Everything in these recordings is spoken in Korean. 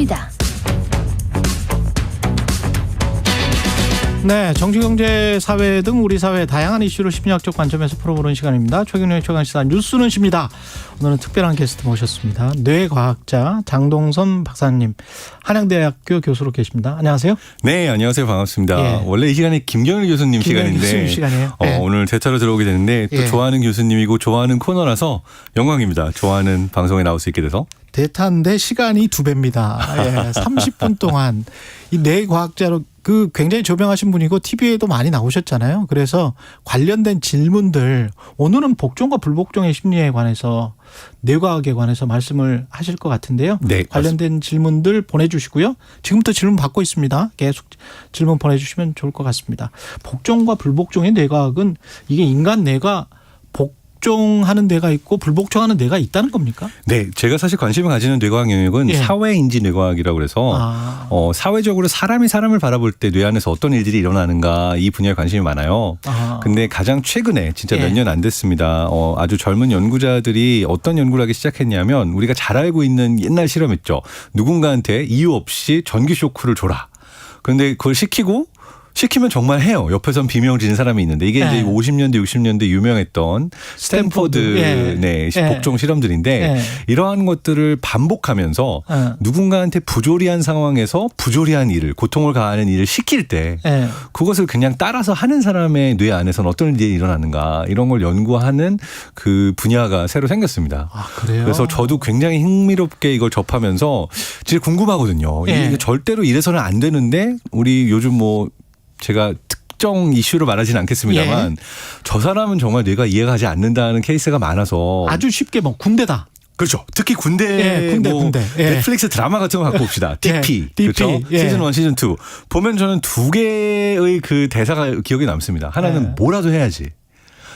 시간입니다. 네, 정치, 경제, 사회 등 우리 사회의 다양한 이슈를 심리학적 관점에서 풀어보는 시간입니다. 최경영의 최강시사 뉴스는 십니다. 오늘은 특별한 게스트 모셨습니다. 뇌과학자 장동선 박사님, 한양대학교 교수로 계십니다. 안녕하세요. 네, 안녕하세요. 반갑습니다. 예. 원래 이 시간이 김경일 교수님 시간인데 교수님 시간이에요. 네. 오늘 대타로 들어오게 됐는데 또 예. 좋아하는 교수님이고 좋아하는 코너라서 영광입니다. 좋아하는 방송에 나올 수 있게 돼서. 대타인데 시간이 2배입니다. 예, 30분 동안 이 뇌과학자로 그 굉장히 조명하신 분이고 TV에도 많이 나오셨잖아요. 그래서 관련된 질문들 오늘은 복종과 불복종의 심리에 관해서 뇌과학에 관해서 말씀을 하실 것 같은데요. 네, 관련된 질문들 보내주시고요. 지금부터 질문 받고 있습니다. 계속 질문 보내주시면 좋을 것 같습니다. 복종과 불복종의 뇌과학은 이게 인간 뇌가 복종하는 뇌가 있고 불복종하는 뇌가 있다는 겁니까? 네, 제가 사실 관심을 가지는 뇌과학 영역은 예. 사회인지 뇌과학이라고 그래서 사회적으로 사람이 사람을 바라볼 때 뇌 안에서 어떤 일들이 일어나는가 이 분야에 관심이 많아요. 근데 가장 최근에 진짜 예. 몇 년 안 됐습니다. 아주 젊은 연구자들이 어떤 연구를 하기 시작했냐면 우리가 잘 알고 있는 옛날 실험 있죠. 누군가한테 이유 없이 전기 쇼크를 줘라. 그런데 그걸 시키면 정말 해요. 옆에선 비명 지는 사람이 있는데 이게 이제 50년대, 60년대 유명했던 스탠포드 예. 네, 예. 복종 실험들인데 예. 이러한 것들을 반복하면서 누군가한테 부조리한 상황에서 부조리한 일을, 고통을 가하는 일을 시킬 때 예. 그것을 그냥 따라서 하는 사람의 뇌 안에서는 어떤 일이 일어나는가 이런 걸 연구하는 그 분야가 새로 생겼습니다. 아, 그래요? 그래서 저도 굉장히 흥미롭게 이걸 접하면서 진짜 궁금하거든요. 예. 이게 절대로 이래서는 안 되는데 우리 요즘 뭐 제가 특정 이슈로 말하지는 않겠습니다만 저 사람은 정말 뇌가 이해가 가지 않는다는 케이스가 많아서 아주 쉽게 뭐 군대다. 그렇죠. 특히 군대, 군대. 예. 넷플릭스 드라마 같은 거 갖고 봅시다. DP. DP. 그렇죠. 예. 시즌 1, 시즌 2. 보면 저는 두 개의 그 대사가 기억에 남습니다. 하나는 뭐라도 해야지.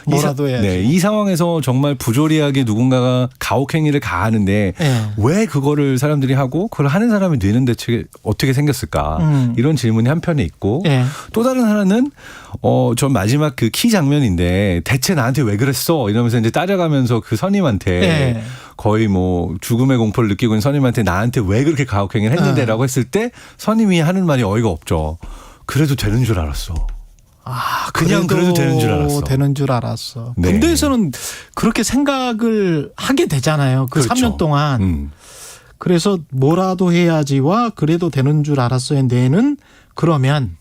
뭐라도 해야지. 네, 이 상황에서 정말 부조리하게 누군가가 가혹행위를 가하는데 왜 그거를 사람들이 하고 그걸 하는 사람이 뇌는 대체 어떻게 생겼을까 이런 질문이 한편에 있고 또 다른 하나는 전 마지막 그 키 장면인데 대체 나한테 왜 그랬어 이러면서 이제 따져가면서 그 선임한테 거의 뭐 죽음의 공포를 느끼고 있는 선임한테 나한테 왜 그렇게 가혹행위를 했는데라고 했을 때 선임이 하는 말이 어이가 없죠. 그래도 되는 줄 알았어. 그냥 그래도 되는 줄 알았어. 되는 줄 알았어. 네. 군대에서는 그렇게 생각을 하게 되잖아요. 그 그렇죠. 3년 동안. 그래서 뭐라도 해야지와 그래도 되는 줄 알았어의 뇌는 그러면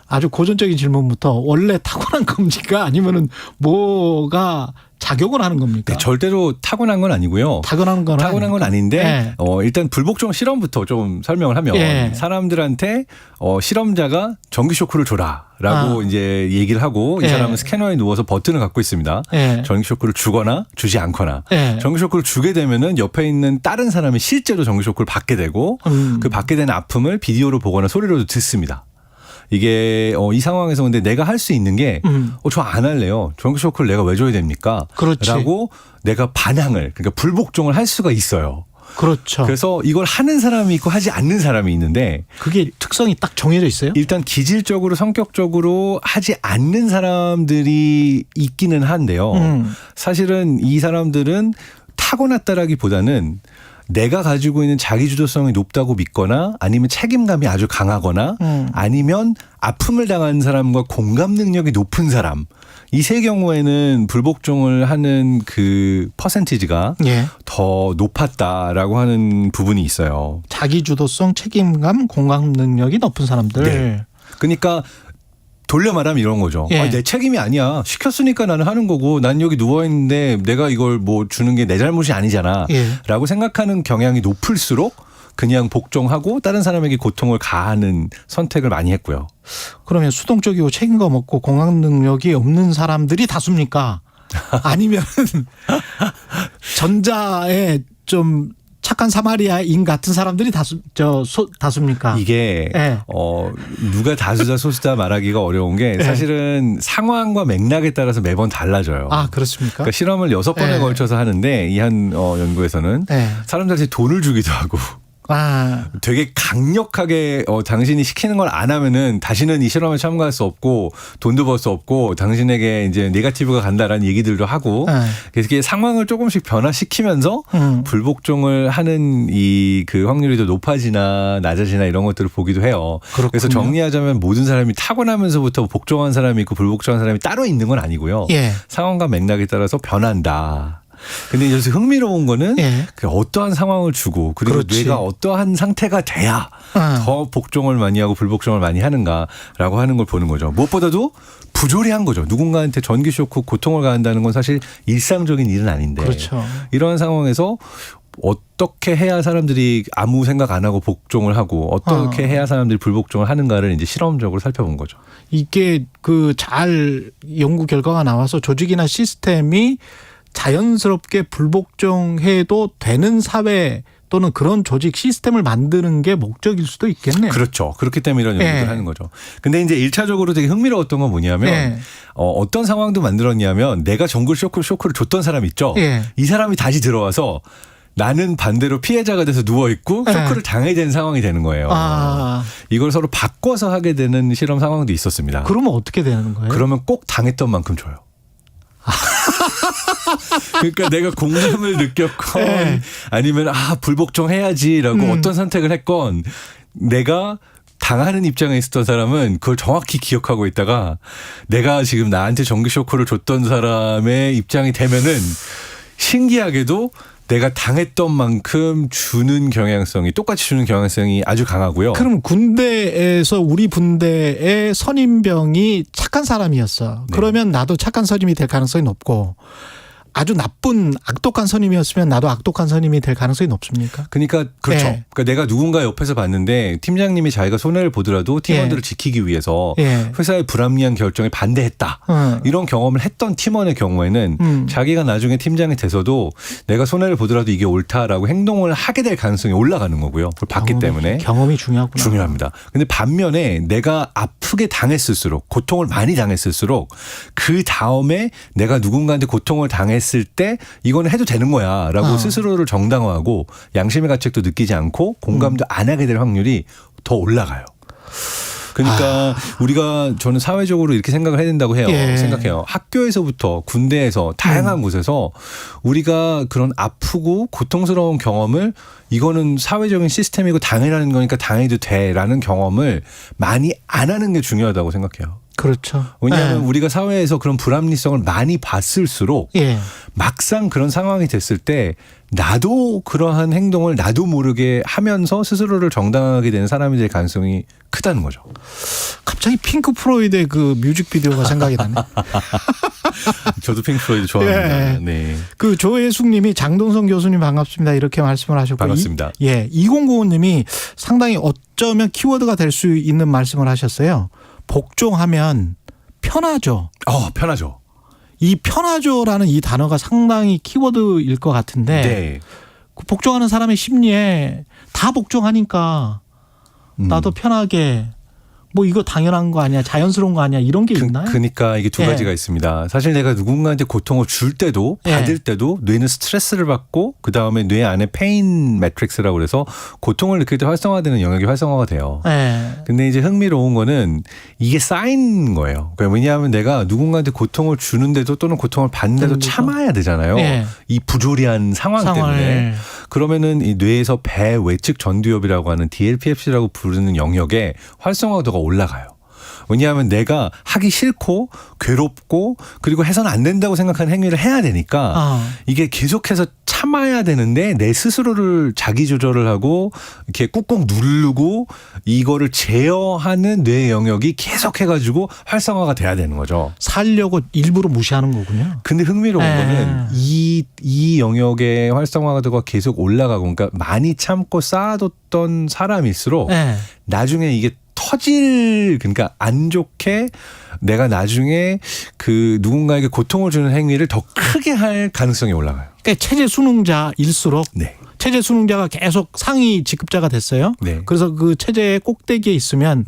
아주 고전적인 질문부터 원래 타고난 겁니까? 아니면은 뭐가 작용을 하는 겁니까? 네, 절대로 타고난 건 아니고요. 타고난 건 아닌데 일단 불복종 실험부터 좀 설명을 하면 사람들한테 실험자가 전기 쇼크를 줘라라고 이제 얘기를 하고 이 사람은 스캐너에 누워서 버튼을 갖고 있습니다. 전기 쇼크를 주거나 주지 않거나 전기 쇼크를 주게 되면은 옆에 있는 다른 사람이 실제로 전기 쇼크를 받게 되고 그 받게 된 아픔을 비디오로 보거나 소리로도 듣습니다. 이게 이 상황에서 근데 내가 할 수 있는 게 저 안 할래요. 전기 쇼크를 내가 왜 줘야 됩니까? 그렇지. 라고 내가 반항을 그러니까 불복종을 할 수가 있어요. 그렇죠. 그래서 이걸 하는 사람이 있고 하지 않는 사람이 있는데 그게 특성이 딱 정해져 있어요? 일단 기질적으로 성격적으로 하지 않는 사람들이 있기는 한데요. 사실은 이 사람들은 타고났다라기보다는 내가 가지고 있는 자기주도성이 높다고 믿거나 아니면 책임감이 아주 강하거나 아니면 아픔을 당한 사람과 공감 능력이 높은 사람 이 세 경우에는 불복종을 하는 그 퍼센티지가 더 높았다라고 하는 부분이 있어요. 자기주도성, 책임감, 공감 능력이 높은 사람들. 네. 그러니까 돌려 말하면 이런 거죠. 내 책임이 아니야. 시켰으니까 나는 하는 거고 난 여기 누워있는데 내가 이걸 뭐 주는 게 내 잘못이 아니잖아. 라고 생각하는 경향이 높을수록 그냥 복종하고 다른 사람에게 고통을 가하는 선택을 많이 했고요. 그러면 수동적이고 책임감 없고 공감 능력이 없는 사람들이 다수입니까? 아니면 전자에 좀 착한 사마리아인 같은 사람들이 다수입니까? 이게 누가 다수다 소수다 말하기가 어려운 게 사실은 상황과 맥락에 따라서 매번 달라져요. 아, 그렇습니까? 그러니까 실험을 6번에 걸쳐서 하는데 이 한 연구에서는 사람들한테 돈을 주기도 하고 되게 강력하게 당신이 시키는 걸 안 하면은 다시는 이 실험에 참가할 수 없고 돈도 벌 수 없고 당신에게 이제 네거티브가 간다라는 얘기들도 하고 그래서 이게 상황을 조금씩 변화시키면서 불복종을 하는 그 확률이 더 높아지나 낮아지나 이런 것들을 보기도 해요. 그렇군요. 그래서 정리하자면 모든 사람이 타고나면서부터 복종한 사람이 있고 불복종한 사람이 따로 있는 건 아니고요. 예. 상황과 맥락에 따라서 변한다. 근데 여기서 흥미로운 거는 예. 어떠한 상황을 주고 그리고 그렇지. 뇌가 어떠한 상태가 돼야 더 복종을 많이 하고 불복종을 많이 하는가라고 하는 걸 보는 거죠. 무엇보다도 부조리한 거죠. 누군가한테 전기 쇼크 고통을 가한다는 건 사실 일상적인 일은 아닌데 그렇죠. 이러한 상황에서 어떻게 해야 사람들이 아무 생각 안 하고 복종을 하고 어떻게 해야 사람들이 불복종을 하는가를 이제 실험적으로 살펴본 거죠. 이게 잘 연구 결과가 나와서 조직이나 시스템이 자연스럽게 불복종해도 되는 사회 또는 그런 조직 시스템을 만드는 게 목적일 수도 있겠네요. 그렇죠. 그렇기 때문에 이런 연구를 하는 거죠. 근데 이제 1차적으로 되게 흥미로웠던 건 뭐냐면 어떤 상황도 만들었냐면 내가 정글 쇼크를 줬던 사람 있죠. 이 사람이 다시 들어와서 나는 반대로 피해자가 돼서 누워있고 쇼크를 당해야 되는 상황이 되는 거예요. 이걸 서로 바꿔서 하게 되는 실험 상황도 있었습니다. 그러면 어떻게 되는 거예요? 그러면 꼭 당했던 만큼 줘요. 그러니까 내가 공감을 느꼈건 아니면 불복종해야지라고 어떤 선택을 했건 내가 당하는 입장에 있었던 사람은 그걸 정확히 기억하고 있다가 내가 지금 나한테 전기 쇼크를 줬던 사람의 입장이 되면은 신기하게도 내가 당했던 만큼 똑같이 주는 경향성이 아주 강하고요. 그럼 군대에서 우리 분대의 선임병이 착한 사람이었어. 그러면 나도 착한 선임이 될 가능성이 높고 아주 나쁜 악독한 선임이었으면 나도 악독한 선임이 될 가능성이 높습니까? 그러니까 그렇죠. 그러니까 내가 누군가 옆에서 봤는데 팀장님이 자기가 손해를 보더라도 팀원들을 지키기 위해서 회사의 불합리한 결정에 반대했다. 이런 경험을 했던 팀원의 경우에는 자기가 나중에 팀장이 돼서도 내가 손해를 보더라도 이게 옳다라고 행동을 하게 될 가능성이 올라가는 거고요. 그걸 봤기 때문에. 경험이 중요하구나. 중요합니다. 근데 반면에 내가 아프게 당했을수록 고통을 많이 당했을수록 그 다음에 내가 누군가한테 고통을 당했을 때 이거는 해도 되는 거야 라고 스스로를 정당화하고 양심의 가책도 느끼지 않고 공감도 안 하게 될 확률이 더 올라가요. 그러니까 저는 사회적으로 이렇게 생각을 해야 된다고 해요. 생각해요. 학교에서부터 군대에서 다양한 곳에서 우리가 그런 아프고 고통스러운 경험을 이거는 사회적인 시스템이고 당연한 거니까 당해도 돼라는 경험을 많이 안 하는 게 중요하다고 생각해요. 그렇죠. 왜냐하면 우리가 사회에서 그런 불합리성을 많이 봤을수록 막상 그런 상황이 됐을 때 나도 그러한 행동을 나도 모르게 하면서 스스로를 정당하게 되는 사람이 될 가능성이 크다는 거죠. 갑자기 핑크 플로이드의 그 뮤직비디오가 생각이 나네. 저도 핑크 플로이드 좋아합니다. 네. 조혜숙 님이 장동성 교수님 반갑습니다. 이렇게 말씀을 하셨고. 반갑습니다. 2095님이 상당히 어쩌면 키워드가 될 수 있는 말씀을 하셨어요. 복종하면 편하죠. 편하죠. 이 편하죠라는 이 단어가 상당히 키워드일 것 같은데 복종하는 사람의 심리에 다 복종하니까 나도 편하게 뭐 이거 당연한 거 아니야, 자연스러운 거 아니야, 이런 게 있나요? 그러니까 이게 두 가지가 있습니다. 사실 내가 누군가한테 고통을 줄 때도 받을 때도 뇌는 스트레스를 받고 그다음에 뇌 안에 페인 매트릭스라고 그래서 고통을 느낄 때 활성화되는 영역이 활성화가 돼요. 근데 이제 흥미로운 거는 이게 쌓인 거예요. 그러니까 왜냐하면 내가 누군가한테 고통을 주는데도 또는 고통을 받는데도 참아야 되잖아요. 이 부조리한 상황 때문에. 그러면은 이 뇌에서 배외측 전두엽이라고 하는 DLPFC라고 부르는 영역에 활성화도가 올라가요. 왜냐하면 내가 하기 싫고 괴롭고 그리고 해서는 안 된다고 생각하는 행위를 해야 되니까 이게 계속해서 참아야 되는데 내 스스로를 자기 조절을 하고 이렇게 꾹꾹 누르고 이거를 제어하는 뇌 영역이 계속해가지고 활성화가 돼야 되는 거죠. 살려고 일부러 무시하는 거군요. 근데 흥미로운 거는 이 영역의 활성화도가 계속 올라가고 그러니까 많이 참고 쌓아뒀던 사람일수록 나중에 이게 그러니까 안 좋게 내가 나중에 그 누군가에게 고통을 주는 행위를 더 크게 할 가능성이 올라가요. 그러니까 체제 수능자일수록 체제 수능자가 계속 상위 직급자가 됐어요. 그래서 그 체제의 꼭대기에 있으면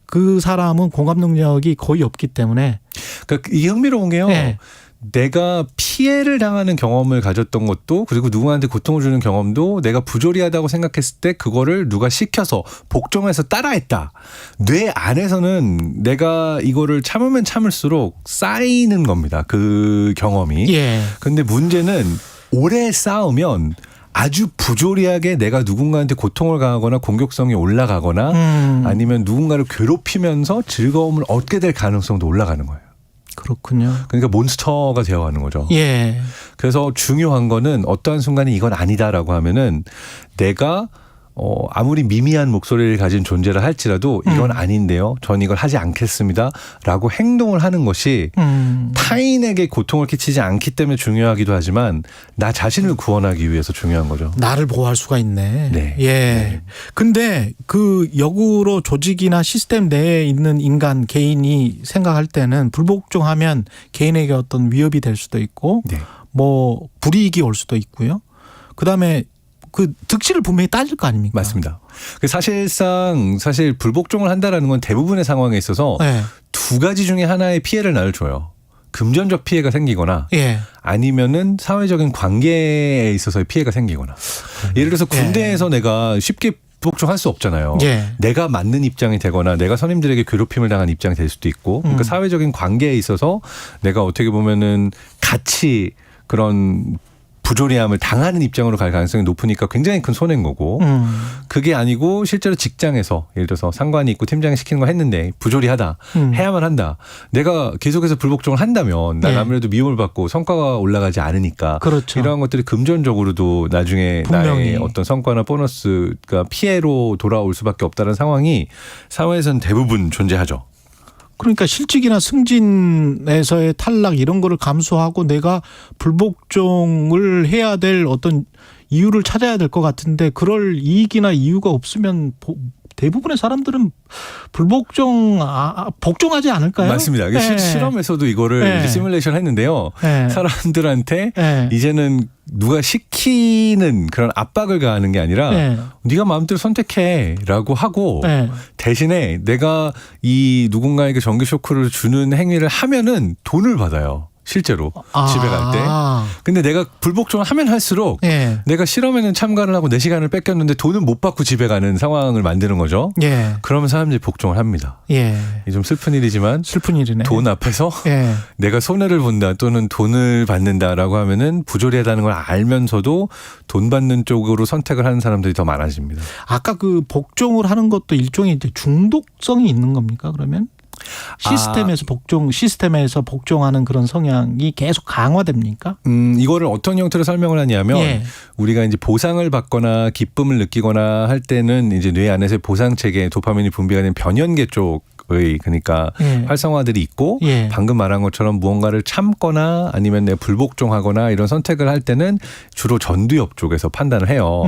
그 사람은 공감 능력이 거의 없기 때문에. 그러니까 이게 흥미로운 게요. 내가 피해를 당하는 경험을 가졌던 것도 그리고 누구한테 고통을 주는 경험도 내가 부조리하다고 생각했을 때 그거를 누가 시켜서 복종해서 따라했다. 뇌 안에서는 내가 이거를 참으면 참을수록 쌓이는 겁니다. 그 경험이. 예. 근데 문제는 오래 쌓으면 아주 부조리하게 내가 누군가한테 고통을 가하거나 공격성이 올라가거나 아니면 누군가를 괴롭히면서 즐거움을 얻게 될 가능성도 올라가는 거예요. 그렇군요. 그러니까 몬스터가 되어가는 거죠. 예. 그래서 중요한 거는 어떠한 순간에 이건 아니다라고 하면은 내가 아무리 미미한 목소리를 가진 존재라 할지라도 이건 아닌데요. 전 이걸 하지 않겠습니다라고 행동을 하는 것이 타인에게 고통을 끼치지 않기 때문에 중요하기도 하지만 나 자신을 구원하기 위해서 중요한 거죠. 나를 보호할 수가 있네. 네. 예. 네. 근데 그 역으로 조직이나 시스템 내에 있는 인간 개인이 생각할 때는 불복종하면 개인에게 어떤 위협이 될 수도 있고 네. 뭐 불이익이 올 수도 있고요. 그다음에 그 득실을 분명히 따질 거 아닙니까? 맞습니다. 사실 불복종을 한다라는 건 대부분의 상황에 있어서 네. 두 가지 중에 하나의 피해를 나를 줘요. 금전적 피해가 생기거나 예. 아니면은 사회적인 관계에 있어서의 피해가 생기거나. 예를 들어서 군대에서 내가 쉽게 복종할 수 없잖아요. 예. 내가 맞는 입장이 되거나 내가 선임들에게 괴롭힘을 당한 입장이 될 수도 있고 그러니까 사회적인 관계에 있어서 내가 어떻게 보면은 같이 그런 부조리함을 당하는 입장으로 갈 가능성이 높으니까 굉장히 큰 손해인 거고 그게 아니고 실제로 직장에서 예를 들어서 상관이 있고 팀장이 시키는 거 했는데 부조리하다 해야만 한다. 내가 계속해서 불복종을 한다면 난 예. 아무래도 미움을 받고 성과가 올라가지 않으니까 그렇죠. 이러한 것들이 금전적으로도 나중에 분명히. 나의 어떤 성과나 보너스가 피해로 돌아올 수밖에 없다는 상황이 사회에서는 대부분 존재하죠. 그러니까 실직이나 승진에서의 탈락 이런 거를 감수하고 내가 불복종을 해야 될 어떤 이유를 찾아야 될 것 같은데 그럴 이익이나 이유가 없으면 대부분의 사람들은 복종하지 않을까요? 맞습니다. 네. 실험에서도 이거를 네. 이제 시뮬레이션 했는데요. 네. 사람들한테 네. 이제는 누가 시키는 그런 압박을 가하는 게 아니라 네. 네가 마음대로 선택해라고 하고 네. 대신에 내가 이 누군가에게 전기 쇼크를 주는 행위를 하면은 돈을 받아요. 실제로 집에 갈 때. 근데 내가 불복종을 하면 할수록 예. 내가 실험에는 참가를 하고 내 시간을 뺏겼는데 돈을 못 받고 집에 가는 상황을 만드는 거죠. 예. 그러면 사람들이 복종을 합니다. 예. 이게 좀 슬픈 일이지만 슬픈 일이네. 돈 앞에서 예. 내가 손해를 본다 또는 돈을 받는다라고 하면은 부조리하다는 걸 알면서도 돈 받는 쪽으로 선택을 하는 사람들이 더 많아집니다. 아까 그 복종을 하는 것도 일종의 이제 중독성이 있는 겁니까? 그러면 시스템에서 복종하는 그런 성향이 계속 강화됩니까? 이거를 어떤 형태로 설명을 하냐면 예. 우리가 이제 보상을 받거나 기쁨을 느끼거나 할 때는 이제 뇌 안에서 보상 체계 도파민이 분비가 되는 변연계 쪽의 그러니까 예. 활성화들이 있고 예. 방금 말한 것처럼 무언가를 참거나 아니면 내가 불복종하거나 이런 선택을 할 때는 주로 전두엽 쪽에서 판단을 해요.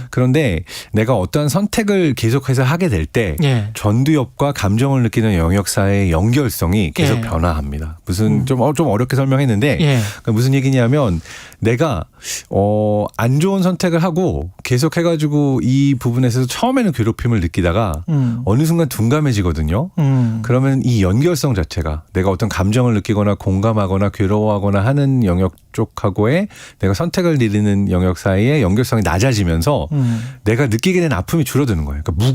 그런데 내가 어떠한 선택을 계속해서 하게 될 때 예. 전두엽과 감정을 느끼는 영역 사이의 연결성이 계속 예. 변화합니다. 무슨 좀 어렵게 설명했는데 예. 그러니까 무슨 얘기냐면 내가 안 좋은 선택을 하고 계속 해가지고 이 부분에서 처음에는 괴롭힘을 느끼다가 어느 순간 둔감해지거든요. 그러면 이 연결성 자체가 내가 어떤 감정을 느끼거나 공감하거나 괴로워하거나 하는 영역 쪽하고의 내가 선택을 내리는 영역 사이의 연결성이 낮아지면서 내가 느끼게 된 아픔이 줄어드는 거예요. 그러니까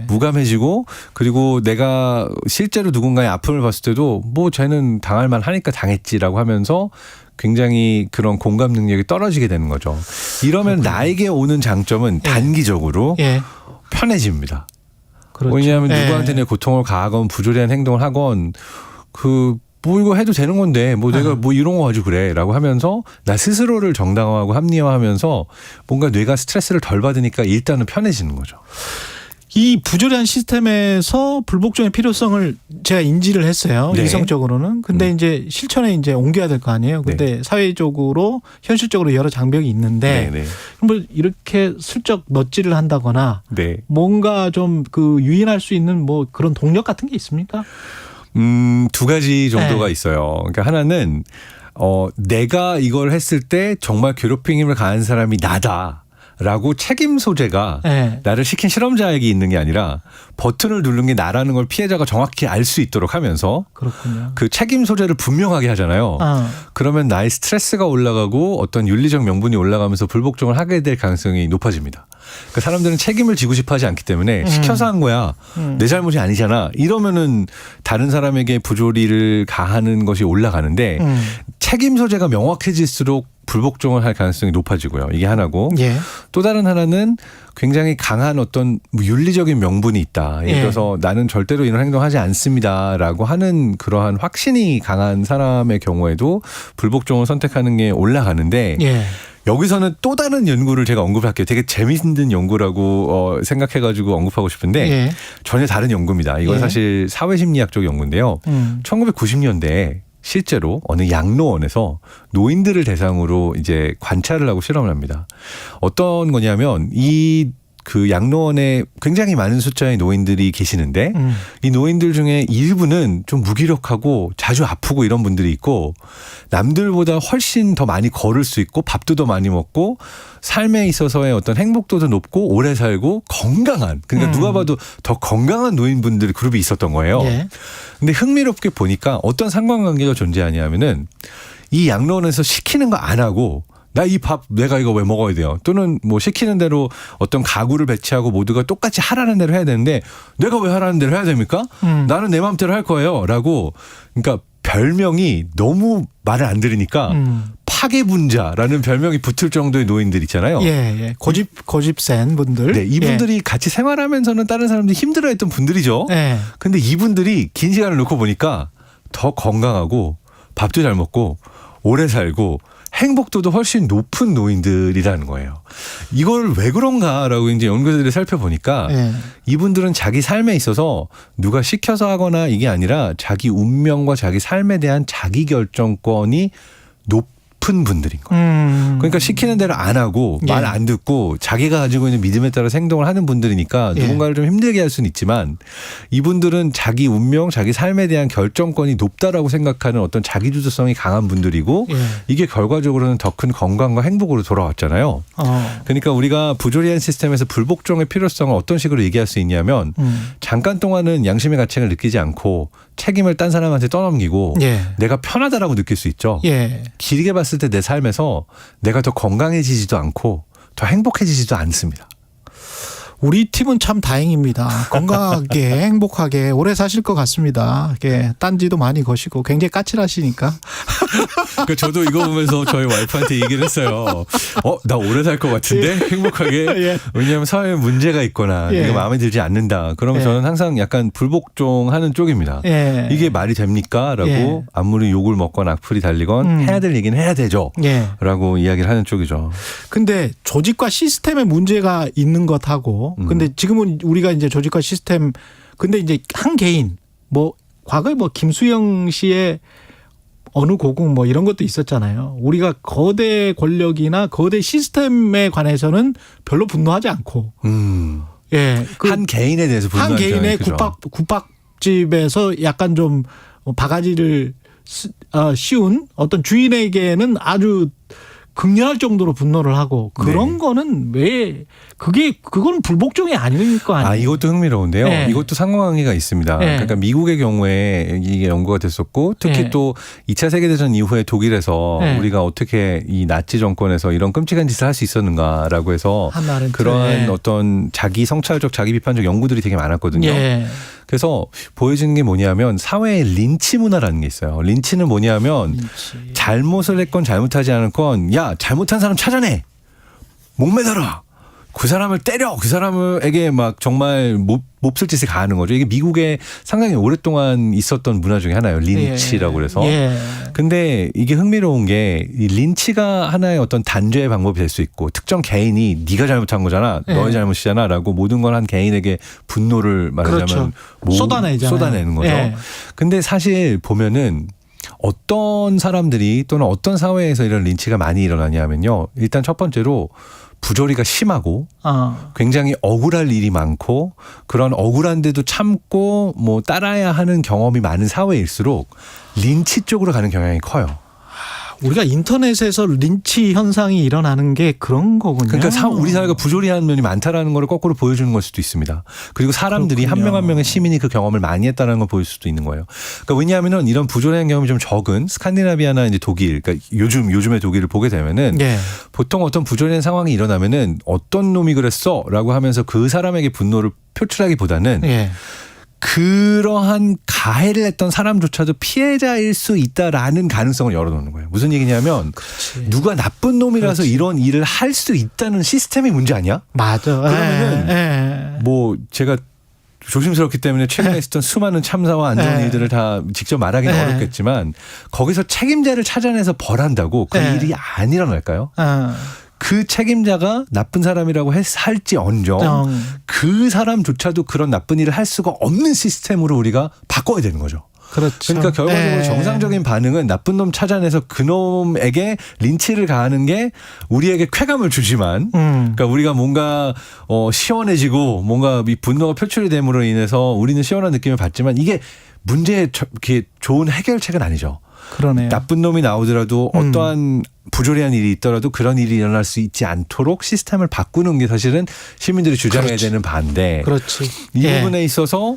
무감해지고 그리고 내가 실제로 누군가의 아픔을 봤을 때도 뭐 쟤는 당할 만 하니까 당했지라고 하면서 굉장히 그런 공감 능력이 떨어지게 되는 거죠. 이러면 그렇군요. 나에게 오는 장점은 단기적으로 예. 편해집니다. 그렇죠. 왜냐하면 예. 누구한테 내 고통을 가하건 부조리한 행동을 하건 뭐 이거 해도 되는 건데 뭐 내가 뭐 이런 거 가지고 그래라고 하면서 나 스스로를 정당화하고 합리화하면서 뭔가 뇌가 스트레스를 덜 받으니까 일단은 편해지는 거죠. 이 부조리한 시스템에서 불복종의 필요성을 제가 인지를 했어요. 네. 이성적으로는. 근데 이제 실천에 이제 옮겨야 될 거 아니에요. 근데 사회적으로 현실적으로 여러 장벽이 있는데 뭐 이렇게 슬쩍 넛질을 한다거나 뭔가 좀 그 유인할 수 있는 뭐 그런 동력 같은 게 있습니까? 두 가지 정도가 있어요. 그러니까 하나는 내가 이걸 했을 때 정말 괴롭힘을 가한 사람이 나다. 라고 책임 소재가 네. 나를 시킨 실험자에게 있는 게 아니라 버튼을 누른 게 나라는 걸 피해자가 정확히 알 수 있도록 하면서 그렇군요. 그 책임 소재를 분명하게 하잖아요. 그러면 나의 스트레스가 올라가고 어떤 윤리적 명분이 올라가면서 불복종을 하게 될 가능성이 높아집니다. 그러니까 사람들은 책임을 지고 싶어 하지 않기 때문에 시켜서 한 거야. 내 잘못이 아니잖아. 이러면은 다른 사람에게 부조리를 가하는 것이 올라가는데 책임 소재가 명확해질수록 불복종을 할 가능성이 높아지고요. 이게 하나고 예. 또 다른 하나는 굉장히 강한 어떤 윤리적인 명분이 있다. 예를 들어서 나는 절대로 이런 행동하지 않습니다라고 하는 그러한 확신이 강한 사람의 경우에도 불복종을 선택하는 게 올라가는데 예. 여기서는 또 다른 연구를 제가 언급할게요. 되게 재미있는 연구라고 생각해가지고 언급하고 싶은데 예. 전혀 다른 연구입니다. 이건 예. 사실 사회심리학 쪽 연구인데요. 1990년대에 실제로 어느 양로원에서 노인들을 대상으로 이제 관찰을 하고 실험을 합니다. 어떤 거냐면 그 양로원에 굉장히 많은 숫자의 노인들이 계시는데 이 노인들 중에 일부는 좀 무기력하고 자주 아프고 이런 분들이 있고 남들보다 훨씬 더 많이 걸을 수 있고 밥도 더 많이 먹고 삶에 있어서의 어떤 행복도도 높고 오래 살고 건강한 그러니까 누가 봐도 더 건강한 노인분들 그룹이 있었던 거예요. 예. 근데 흥미롭게 보니까 어떤 상관관계가 존재하냐면은 이 양로원에서 시키는 거 안 하고 나 이 밥 내가 이거 왜 먹어야 돼요? 또는 뭐 시키는 대로 어떤 가구를 배치하고 모두가 똑같이 하라는 대로 해야 되는데 내가 왜 하라는 대로 해야 됩니까? 나는 내 마음대로 할 거예요. 라고 그러니까 별명이 너무 말을 안 들으니까 파괴분자라는 별명이 붙을 정도의 노인들 있잖아요. 예, 예. 고집 센 분들. 네, 이분들이 같이 생활하면서는 다른 사람들이 힘들어했던 분들이죠. 예. 근데 이분들이 긴 시간을 놓고 보니까 더 건강하고 밥도 잘 먹고 오래 살고 행복도도 훨씬 높은 노인들이라는 거예요. 이걸 왜 그런가라고 이제 연구자들이 살펴보니까 예. 이분들은 자기 삶에 있어서 누가 시켜서 하거나 이게 아니라 자기 운명과 자기 삶에 대한 자기 결정권이 높은 분들인 거예요. 그러니까 시키는 대로 안 하고 말 안 듣고 자기가 가지고 있는 믿음에 따라 행동을 하는 분들이니까 누군가를 좀 힘들게 할 수는 있지만 이분들은 자기 운명, 자기 삶에 대한 결정권이 높다라고 생각하는 어떤 자기주도성이 강한 분들이고 이게 결과적으로는 더 큰 건강과 행복으로 돌아왔잖아요. 그러니까 우리가 부조리한 시스템에서 불복종의 필요성을 어떤 식으로 얘기할 수 있냐면 잠깐 동안은 양심의 가책을 느끼지 않고 책임을 딴 사람한테 떠넘기고 내가 편하다라고 느낄 수 있죠. 길게 봤을 때 내 삶에서 내가 더 건강해지지도 않고 더 행복해지지도 않습니다. 우리 팀은 참 다행입니다. 건강하게 행복하게 오래 사실 것 같습니다. 이게 딴지도 많이 거시고 굉장히 까칠하시니까. 그러니까 저도 이거 보면서 저희 와이프한테 얘기를 했어요. 나 오래 살 것 같은데 행복하게. 왜냐하면 사회에 문제가 있거나 이게 마음에 들지 않는다. 그러면 저는 항상 약간 불복종하는 쪽입니다. 이게 말이 됩니까? 라고 아무리 욕을 먹건 악플이 달리건 해야 될 얘기는 해야 되죠. 라고 이야기를 하는 쪽이죠. 근데 조직과 시스템에 문제가 있는 것하고 근데 지금은 우리가 이제 조직과 시스템 근데 이제 한 개인 뭐 과거에 뭐 김수영 씨의 어느 고궁 뭐 이런 것도 있었잖아요. 우리가 거대 권력이나 거대 시스템에 관해서는 별로 분노하지 않고 한 개인에 대해서 분노하는 한 개인의 국밥집에서 약간 좀 바가지를 씌운 어떤 주인에게는 아주 극렬할 정도로 분노를 하고 그런 거는 왜 그건 불복종이 아닐 거 아니에요? 이것도 흥미로운데요. 이것도 상관관계가 있습니다. 그러니까 미국의 경우에 이게 연구가 됐었고 특히 또 2차 세계대전 이후에 독일에서 우리가 어떻게 이 나치 정권에서 이런 끔찍한 짓을 할 수 있었는가라고 해서 그러한 어떤 자기 성찰적 자기 비판적 연구들이 되게 많았거든요. 그래서 보여지는 게 뭐냐면 사회의 린치 문화라는 게 있어요. 린치는 뭐냐면 잘못을 했건 잘못하지 않았건 야 잘못한 사람 찾아내. 목매달아. 그 사람을 때려. 그 사람에게 막 정말 몹쓸 짓을 가하는 거죠. 이게 미국에 상당히 오랫동안 있었던 문화 중에 하나예요. 린치라고 그래서. 근데 이게 흥미로운 게 이 린치가 하나의 어떤 단죄의 방법이 될 수 있고 특정 개인이 네가 잘못한 거잖아. 너의 잘못이잖아. 라고 모든 걸 한 개인에게 분노를 말하자면 쏟아내는 거죠. 근데 사실 보면은 어떤 사람들이 또는 어떤 사회에서 이런 린치가 많이 일어나냐면요. 일단 첫 번째로 부조리가 심하고 굉장히 억울할 일이 많고 그런 억울한데도 참고 뭐 따라야 하는 경험이 많은 사회일수록 린치 쪽으로 가는 경향이 커요. 우리가 인터넷에서 린치 현상이 일어나는 게 그런 거군요. 그러니까 우리 사회가 부조리한 면이 많다라는 걸 거꾸로 보여주는 걸 수도 있습니다. 그리고 사람들이 그렇군요. 한 명 한 명의 시민이 그 경험을 많이 했다는 걸 보일 수도 있는 거예요. 그러니까 왜냐하면은 이런 부조리한 경험이 좀 적은 스칸디나비아나 이제 독일, 그러니까 요즘의 독일을 보게 되면은 예. 보통 어떤 부조리한 상황이 일어나면은 어떤 놈이 그랬어라고 하면서 그 사람에게 분노를 표출하기보다는 예. 그러한 가해를 했던 사람조차도 피해자일 수 있다라는 가능성을 열어놓는 거예요. 무슨 얘기냐면 그렇지. 누가 나쁜 놈이라서 그렇지. 이런 일을 할 수 있다는 시스템이 문제 아니야? 맞아. 그러면은 예. 뭐 제가 조심스럽기 때문에 최근에 있었던 수많은 참사와 안 좋은 일들을 다 직접 말하기는 어렵겠지만 거기서 책임자를 찾아내서 벌한다고 그 일이 안 일어날까요? 그 책임자가 나쁜 사람이라고 할지언정 그 사람조차도 그런 나쁜 일을 할 수가 없는 시스템으로 우리가 바꿔야 되는 거죠. 그렇죠. 그러니까 결과적으로 예. 정상적인 반응은 나쁜 놈 찾아내서 그 놈에게 린치를 가하는 게 우리에게 쾌감을 주지만 그러니까 우리가 뭔가 시원해지고 뭔가 이 분노가 표출이 됨으로 인해서 우리는 시원한 느낌을 받지만 이게 문제의 좋은 해결책은 아니죠. 그러네요. 나쁜 놈이 나오더라도 어떠한 부조리한 일이 있더라도 그런 일이 일어날 수 있지 않도록 시스템을 바꾸는 게 사실은 시민들이 주장해야 그렇지. 되는 바인데 그렇지. 이 예. 부분에 있어서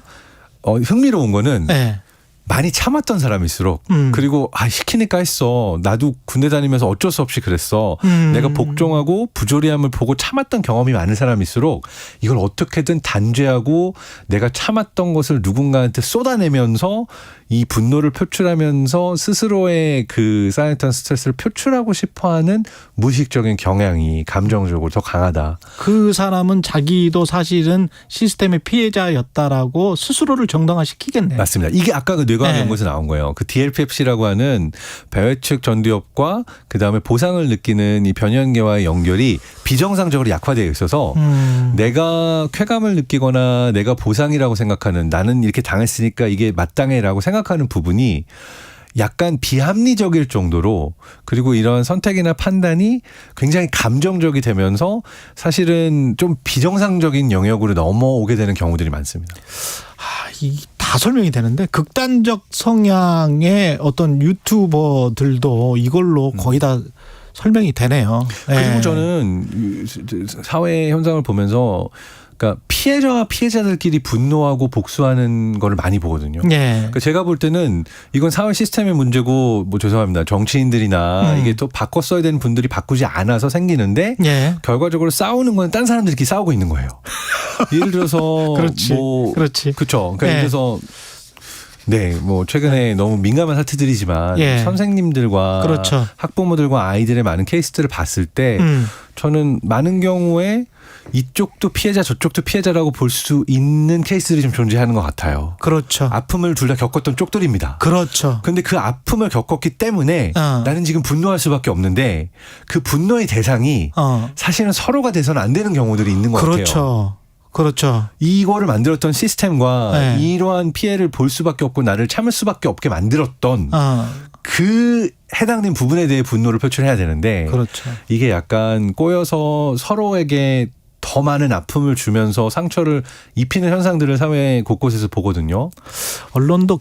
흥미로운 거는 예. 많이 참았던 사람일수록 그리고 시키니까 했어. 나도 군대 다니면서 어쩔 수 없이 그랬어. 내가 복종하고 부조리함을 보고 참았던 경험이 많은 사람일수록 이걸 어떻게든 단죄하고 내가 참았던 것을 누군가한테 쏟아내면서 이 분노를 표출하면서 스스로의 그 쌓였던 스트레스를 표출하고 싶어하는 무의식적인 경향이 감정적으로 더 강하다. 그 사람은 자기도 사실은 시스템의 피해자였다라고 스스로를 정당화시키겠네요. 맞습니다. 이게 아까 그 뇌과학 연구에서 나온 거예요. 그 DLPFC라고 하는 배회측 전두엽과 그다음에 보상을 느끼는 이 변연계와의 연결이 비정상적으로 약화되어 있어서 내가 쾌감을 느끼거나 내가 보상이라고 생각하는 나는 이렇게 당했으니까 이게 마땅해라고 생각하는 부분이 약간 비합리적일 정도로 그리고 이런 선택이나 판단이 굉장히 감정적이 되면서 사실은 좀 비정상적인 영역으로 넘어오게 되는 경우들이 많습니다. 다 설명이 되는데 극단적 성향의 어떤 유튜버들도 이걸로 거의 다 설명이 되네요. 그리고 예. 저는 사회 현상을 보면서 그러니까 피해자와 피해자들끼리 분노하고 복수하는 거를 많이 보거든요. 예. 그러니까 제가 볼 때는 이건 사회 시스템의 문제고 뭐 죄송합니다. 정치인들이나 이게 또 바꿔 써야 되는 분들이 바꾸지 않아서 생기는데 예. 결과적으로 싸우는 건 딴 사람들끼리 싸우고 있는 거예요. 예를 들어서 그렇지. 뭐 그렇지. 그렇죠. 그러니까 예. 예를 들어서 네, 뭐 최근에 너무 민감한 사태들이지만 예. 선생님들과 그렇죠. 학부모들과 아이들의 많은 케이스들을 봤을 때 저는 많은 경우에 이쪽도 피해자 저쪽도 피해자라고 볼 수 있는 케이스들이 좀 존재하는 것 같아요. 그렇죠. 아픔을 둘 다 겪었던 쪽들입니다. 그렇죠. 근데 그 아픔을 겪었기 때문에 어. 나는 지금 분노할 수밖에 없는데 그 분노의 대상이 사실은 서로가 돼서는 안 되는 경우들이 있는 것 같아요. 그렇죠. 그렇죠. 이거를 만들었던 시스템과 네. 이러한 피해를 볼 수밖에 없고 나를 참을 수밖에 없게 만들었던 그 해당된 부분에 대해 분노를 표출해야 되는데 그렇죠. 이게 약간 꼬여서 서로에게 더 많은 아픔을 주면서 상처를 입히는 현상들을 사회 곳곳에서 보거든요. 언론도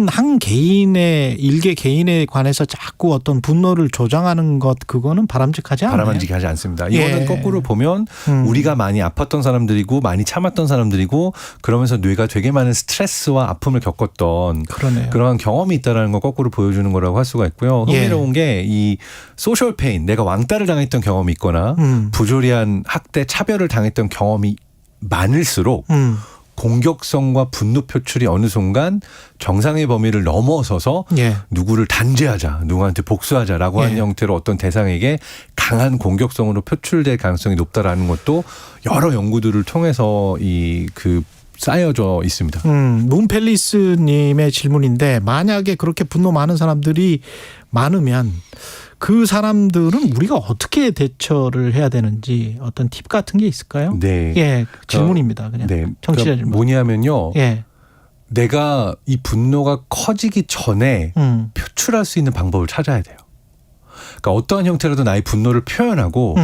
한 개인의 일개 개인에 관해서 자꾸 어떤 분노를 조장하는 것 그거는 바람직하지 않아요. 바람직하지 않습니다. 이거는 예. 거꾸로 보면 우리가 많이 아팠던 사람들이고 많이 참았던 사람들이고 그러면서 뇌가 되게 많은 스트레스와 아픔을 겪었던 그러네요. 그러한 경험이 있다는 걸 거꾸로 보여주는 거라고 할 수가 있고요. 흥미로운 게 이 소셜 페인, 내가 왕따를 당했던 경험이 있거나 부조리한 학대, 차별을 당했던 경험이 많을수록 공격성과 분노 표출이 어느 순간 정상의 범위를 넘어서서 예. 누구를 단죄하자, 누구한테 복수하자라고 하는 형태로 어떤 대상에게 강한 공격성으로 표출될 가능성이 높다라는 것도 여러 연구들을 통해서 쌓여져 있습니다. 문펠리스님의 질문인데 만약에 그렇게 분노 많은 사람들이 많으면 그 사람들은 우리가 어떻게 대처를 해야 되는지 어떤 팁 같은 게 있을까요? 네. 예, 질문입니다. 그냥 네. 청취자 그러니까 질문. 뭐냐면요. 예. 내가 이 분노가 커지기 전에 표출할 수 있는 방법을 찾아야 돼요. 그러니까 어떠한 형태로도 나의 분노를 표현하고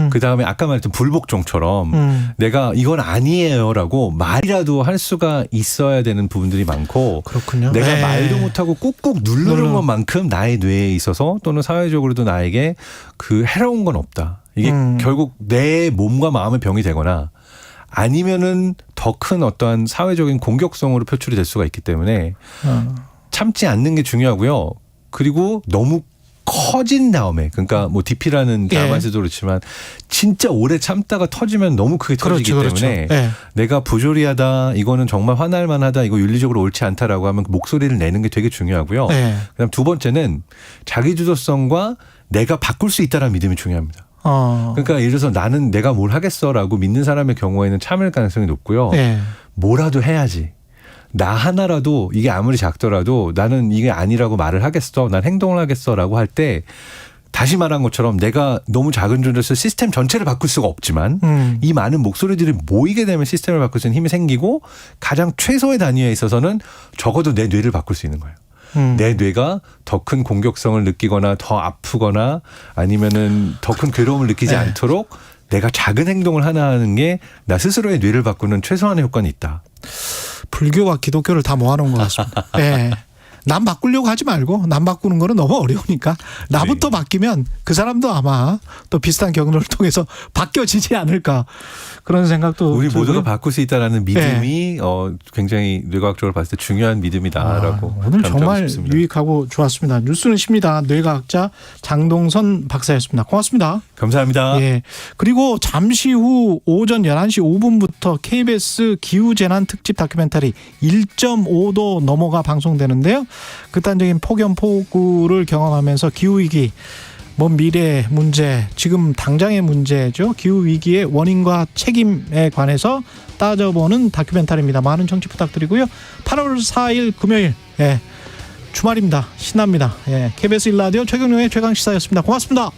그다음에 아까 말했던 불복종처럼 내가 이건 아니에요라고 말이라도 할 수가 있어야 되는 부분들이 많고 그렇군요. 내가 네. 말도 못하고 꾹꾹 누르는 것만큼 나의 뇌에 있어서 또는 사회적으로도 나에게 그 해로운 건 없다. 이게 결국 내 몸과 마음의 병이 되거나 아니면은 더 큰 어떠한 사회적인 공격성으로 표출이 될 수가 있기 때문에 참지 않는 게 중요하고요. 그리고 너무 커진 다음에 그러니까 뭐 DP라는 드라마에서도 그렇지만 진짜 오래 참다가 터지면 너무 크게 터지기 때문에 내가 부조리하다 이거는 정말 화날 만하다 이거 윤리적으로 옳지 않다라고 하면 목소리를 내는 게 되게 중요하고요. 그다음 두 번째는 자기주도성과 내가 바꿀 수 있다는 믿음이 중요합니다. 그러니까 예를 들어서 나는 내가 뭘 하겠어라고 믿는 사람의 경우에는 참을 가능성이 높고요. 뭐라도 해야지. 나 하나라도 이게 아무리 작더라도 나는 이게 아니라고 말을 하겠어. 난 행동을 하겠어라고 할 때 다시 말한 것처럼 내가 너무 작은 존재로서 시스템 전체를 바꿀 수가 없지만 이 많은 목소리들이 모이게 되면 시스템을 바꿀 수 있는 힘이 생기고 가장 최소의 단위에 있어서는 적어도 내 뇌를 바꿀 수 있는 거예요. 내 뇌가 더 큰 공격성을 느끼거나 더 아프거나 아니면은 더 큰 괴로움을 느끼지 않도록 내가 작은 행동을 하나 하는 게 나 스스로의 뇌를 바꾸는 최소한의 효과는 있다. 불교와 기독교를 다 모아놓은 것 같습니다. 남 바꾸려고 하지 말고 남 바꾸는 거는 너무 어려우니까 나부터 바뀌면 그 사람도 아마 또 비슷한 경로를 통해서 바뀌어지지 않을까 그런 생각도 우리 들고요. 모두가 바꿀 수 있다는 믿음이 굉장히 뇌과학적으로 봤을 때 중요한 믿음이다라고 오늘 정말 싶습니다. 유익하고 좋았습니다. 뉴스는 쉽니다. 뇌과학자 장동선 박사였습니다. 고맙습니다. 감사합니다. 예. 그리고 잠시 후 오전 11시 5분부터 KBS 기후재난 특집 다큐멘터리 1.5도 넘어가 방송되는데요. 극단적인 폭염폭우를 경험하면서 기후위기, 먼 미래의 문제, 지금 당장의 문제죠. 기후위기의 원인과 책임에 관해서 따져보는 다큐멘터리입니다. 많은 청취 부탁드리고요. 8월 4일 금요일 주말입니다. 신납니다. KBS 1라디오 최경영의 최강시사였습니다. 고맙습니다.